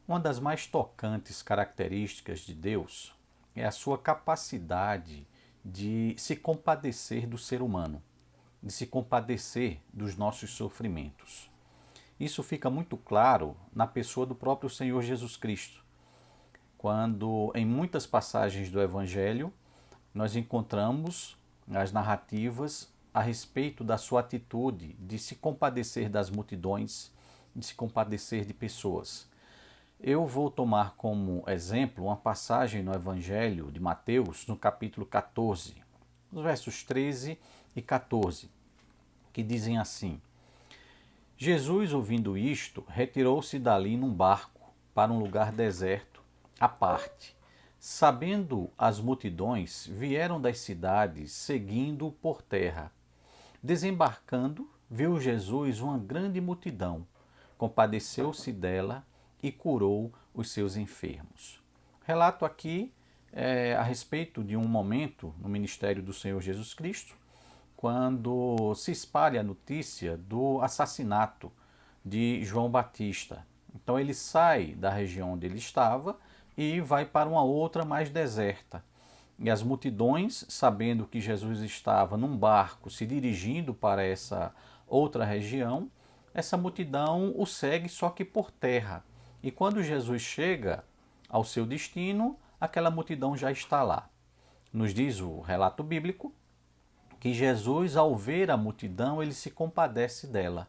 Uma das mais tocantes características de Deus é a sua capacidade de se compadecer do ser humano, de se compadecer dos nossos sofrimentos. Isso fica muito claro na pessoa do próprio Senhor Jesus Cristo, quando em muitas passagens do Evangelho nós encontramos as narrativas a respeito da sua atitude de se compadecer das multidões, de se compadecer de pessoas. Eu vou tomar como exemplo uma passagem no Evangelho de Mateus, no capítulo 14, nos versos 13 e 14, que dizem assim: Jesus, ouvindo isto, retirou-se dali num barco para um lugar deserto, à parte. Sabendo as multidões, vieram das cidades, seguindo-o por terra. Desembarcando, viu Jesus uma grande multidão, compadeceu-se dela e curou os seus enfermos. Relato aqui a respeito de um momento no ministério do Senhor Jesus Cristo, quando se espalha a notícia do assassinato de João Batista. Então ele sai da região onde ele estava e vai para uma outra mais deserta. E as multidões, sabendo que Jesus estava num barco se dirigindo para essa outra região, essa multidão o segue só que por terra. E quando Jesus chega ao seu destino, aquela multidão já está lá. Nos diz o relato bíblico que Jesus, ao ver a multidão, ele se compadece dela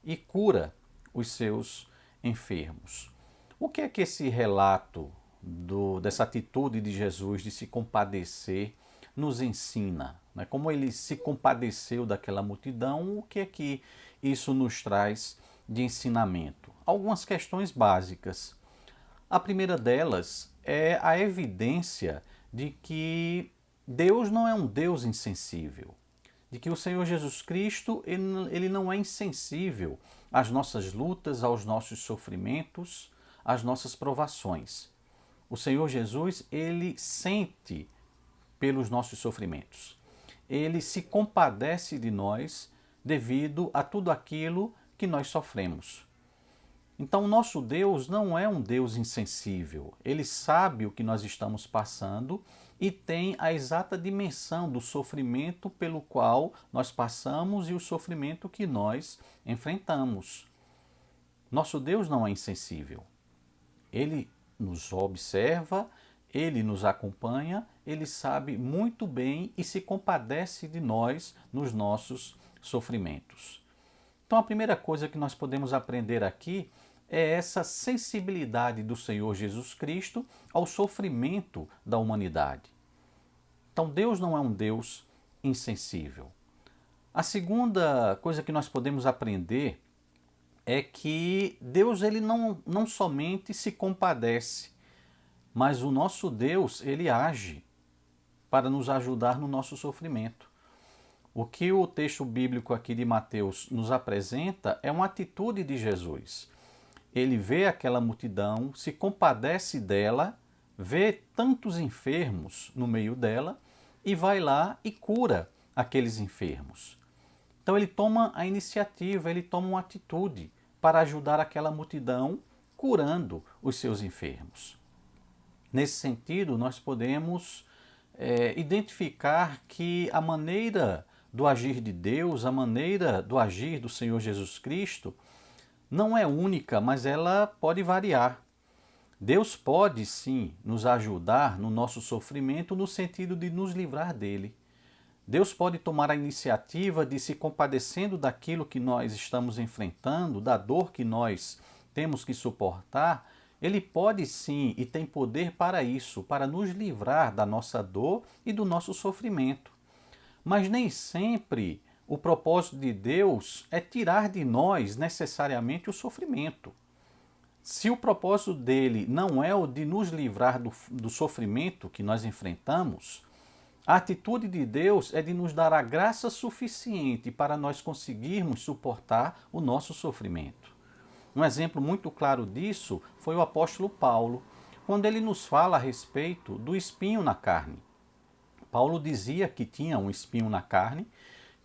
e cura os seus enfermos. O que é que esse relato dessa atitude de Jesus de se compadecer nos ensina? Né? Como ele se compadeceu daquela multidão, o que é que isso nos traz de ensinamento? Algumas questões básicas. A primeira delas é a evidência de que Deus não é um Deus insensível, de que o Senhor Jesus Cristo ele não é insensível às nossas lutas, aos nossos sofrimentos, às nossas provações. O Senhor Jesus, ele sente pelos nossos sofrimentos. Ele se compadece de nós devido a tudo aquilo que nós sofremos. Então, o nosso Deus não é um Deus insensível. Ele sabe o que nós estamos passando e tem a exata dimensão do sofrimento pelo qual nós passamos e o sofrimento que nós enfrentamos. Nosso Deus não é insensível. Ele nos observa, ele nos acompanha, ele sabe muito bem e se compadece de nós nos nossos sofrimentos. Então, a primeira coisa que nós podemos aprender aqui é essa sensibilidade do Senhor Jesus Cristo ao sofrimento da humanidade. Então, Deus não é um Deus insensível. A segunda coisa que nós podemos aprender é que Deus ele não somente se compadece, mas o nosso Deus ele age para nos ajudar no nosso sofrimento. O que o texto bíblico aqui de Mateus nos apresenta é uma atitude de Jesus. Ele vê aquela multidão, se compadece dela, vê tantos enfermos no meio dela e vai lá e cura aqueles enfermos. Então ele toma a iniciativa, ele toma uma atitude para ajudar aquela multidão curando os seus enfermos. Nesse sentido, nós podemos identificar que a maneira do agir de Deus, a maneira do agir do Senhor Jesus Cristo, não é única, mas ela pode variar. Deus pode sim nos ajudar no nosso sofrimento no sentido de nos livrar dele. Deus pode tomar a iniciativa de se compadecendo daquilo que nós estamos enfrentando, da dor que nós temos que suportar. Ele pode sim e tem poder para isso, para nos livrar da nossa dor e do nosso sofrimento. Mas nem sempre o propósito de Deus é tirar de nós necessariamente o sofrimento. Se o propósito dele não é o de nos livrar do sofrimento que nós enfrentamos, a atitude de Deus é de nos dar a graça suficiente para nós conseguirmos suportar o nosso sofrimento. Um exemplo muito claro disso foi o apóstolo Paulo, quando ele nos fala a respeito do espinho na carne. Paulo dizia que tinha um espinho na carne,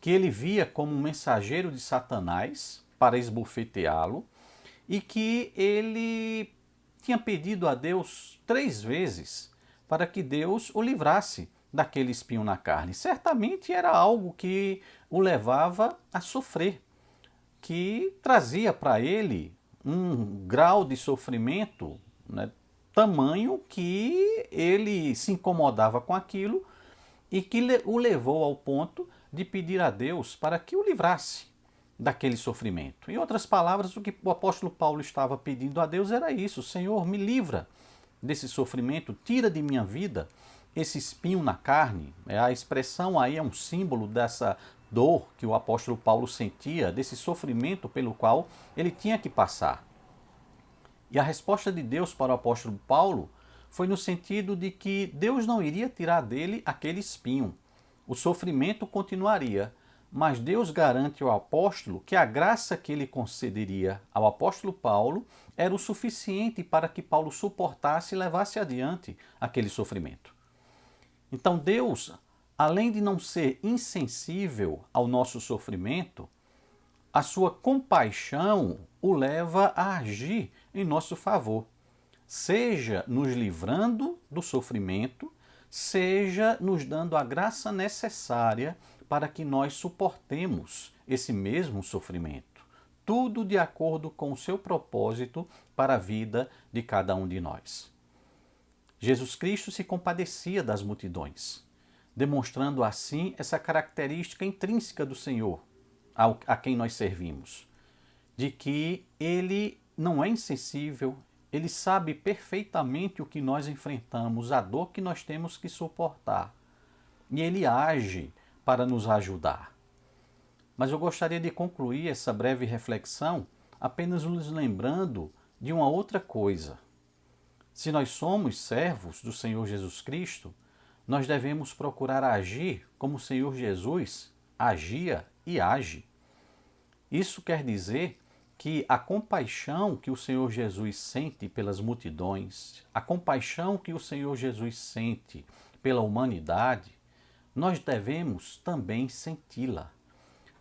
que ele via como um mensageiro de Satanás para esbofeteá-lo e que ele tinha pedido a Deus 3 vezes para que Deus o livrasse daquele espinho na carne. Certamente era algo que o levava a sofrer, que trazia para ele um grau de sofrimento, né, tamanho que ele se incomodava com aquilo e que o levou ao ponto de pedir a Deus para que o livrasse daquele sofrimento. Em outras palavras, o que o apóstolo Paulo estava pedindo a Deus era isso: Senhor, me livra desse sofrimento, tira de minha vida esse espinho na carne. A expressão aí é um símbolo dessa dor que o apóstolo Paulo sentia, desse sofrimento pelo qual ele tinha que passar. E a resposta de Deus para o apóstolo Paulo foi no sentido de que Deus não iria tirar dele aquele espinho. O sofrimento continuaria, mas Deus garante ao apóstolo que a graça que ele concederia ao apóstolo Paulo era o suficiente para que Paulo suportasse e levasse adiante aquele sofrimento. Então Deus, além de não ser insensível ao nosso sofrimento, a sua compaixão o leva a agir em nosso favor, seja nos livrando do sofrimento, seja nos dando a graça necessária para que nós suportemos esse mesmo sofrimento. Tudo de acordo com o seu propósito para a vida de cada um de nós. Jesus Cristo se compadecia das multidões, demonstrando assim essa característica intrínseca do Senhor, a quem nós servimos, de que ele não é insensível, ele sabe perfeitamente o que nós enfrentamos, a dor que nós temos que suportar, e ele age para nos ajudar. Mas eu gostaria de concluir essa breve reflexão apenas nos lembrando de uma outra coisa. Se nós somos servos do Senhor Jesus Cristo, nós devemos procurar agir como o Senhor Jesus agia e age. Isso quer dizer que a compaixão que o Senhor Jesus sente pelas multidões, a compaixão que o Senhor Jesus sente pela humanidade, nós devemos também senti-la.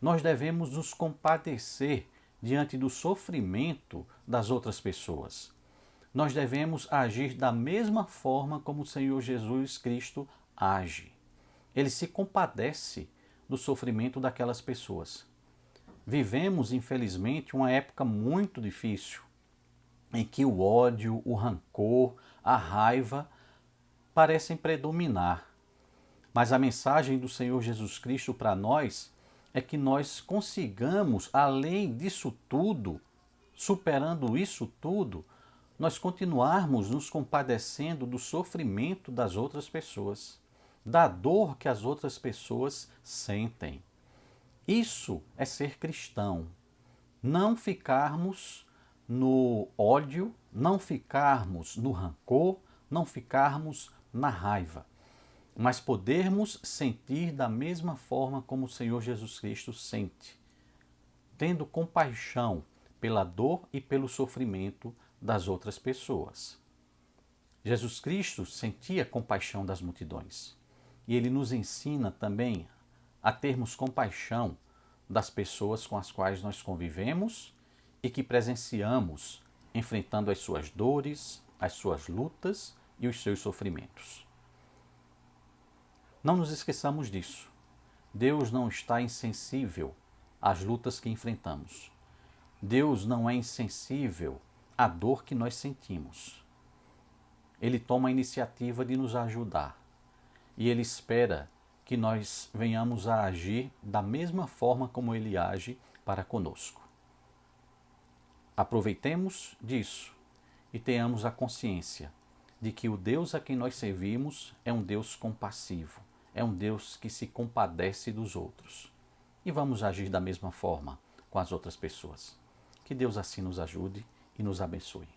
Nós devemos nos compadecer diante do sofrimento das outras pessoas. Nós devemos agir da mesma forma como o Senhor Jesus Cristo age. Ele se compadece do sofrimento daquelas pessoas. Vivemos, infelizmente, uma época muito difícil, em que o ódio, o rancor, a raiva parecem predominar. Mas a mensagem do Senhor Jesus Cristo para nós é que nós consigamos, além disso tudo, superando isso tudo, nós continuarmos nos compadecendo do sofrimento das outras pessoas, da dor que as outras pessoas sentem. Isso é ser cristão. Não ficarmos no ódio, não ficarmos no rancor, não ficarmos na raiva, mas podermos sentir da mesma forma como o Senhor Jesus Cristo sente, tendo compaixão pela dor e pelo sofrimento das outras pessoas. Jesus Cristo sentia compaixão das multidões e ele nos ensina também a termos compaixão das pessoas com as quais nós convivemos e que presenciamos enfrentando as suas dores, as suas lutas e os seus sofrimentos. Não nos esqueçamos disso. Deus não está insensível às lutas que enfrentamos. Deus não é insensível à dor que nós sentimos. Ele toma a iniciativa de nos ajudar e Ele espera que nós venhamos a agir da mesma forma como Ele age para conosco. Aproveitemos disso e tenhamos a consciência de que o Deus a quem nós servimos é um Deus compassivo, é um Deus que se compadece dos outros. E vamos agir da mesma forma com as outras pessoas. Que Deus assim nos ajude e nos abençoe.